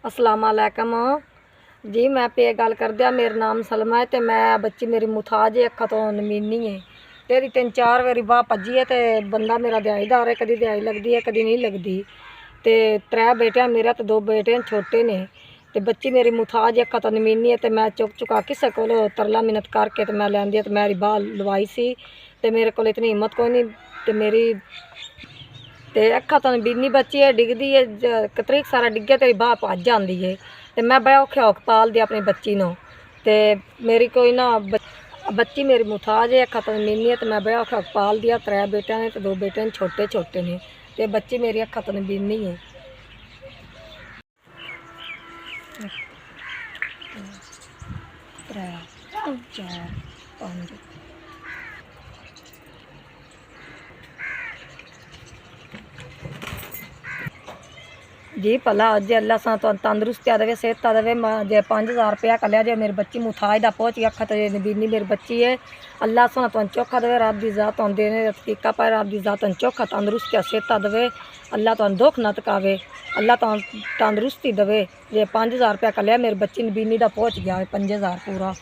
अस्सलाम वालेकुम जी। मैं पे गल कर दिया। मेरा नाम सलमा है तो मैं बच्ची मेरी मुथाज है, अखा तो नमीनी है। तेरी 3-4 बारी बाह भजी है तो बंदा मेरा दिहाड़ीदार है, कभी दिहाड़ी लगती है कभी नहीं लगती। तो 3 बेटे मेरा तो 2 बेटे छोटे ने। तो बच्ची मेरी मुथाज है, अखा तो नमीनी है। तो मैं चुक चुका किसी को तरला मिन्नत करके तो मैं लियांदी तो मेरी बाह लवाई सी। तो मेरे को इतनी हिम्मत कोई नहीं। तो मेरी तो अखा तो बीनी बच्ची है, डिगदी है, कतरीक सारा डिगे तेरी बाह भज जाती है। तो मैं बड़ा औखे औख पाल दिया अपनी बच्ची नूं। तो मेरी कोई ना बच्ची मेरी मुथाज है, अखा तो नमीनी है। तो मैं बड़ा औखे औख पाल दिया। 3 बेटे ने तो 2 बेटे छोटे छोटे ने। तो बच्ची मेरी अखा तो नमीनी है। 3 4 5 जी भला अज अल्लाह सा तो तंदुरुस्तिया देवे, सेहत देवे। जे 5000 रुपया कलिया जे मेरी बच्ची मुथाज दा पहुँच गया। अखा तो नबीनी मेरी बच्ची है। अल्लाह सोना तुम चौखा देवे, रब की जात तुम देने तरीका पाए, रब की जात तुम चौखा तंदुरुस्तिया सेहत देवे। अल्लाह तुम दुख न तकावे, अल्लाह तुम तंदुरुस्ती देवे। जे 5000 रुपया कलिया मेरी बच्ची नबीनी दा पहुँच गया 5000 पूरा।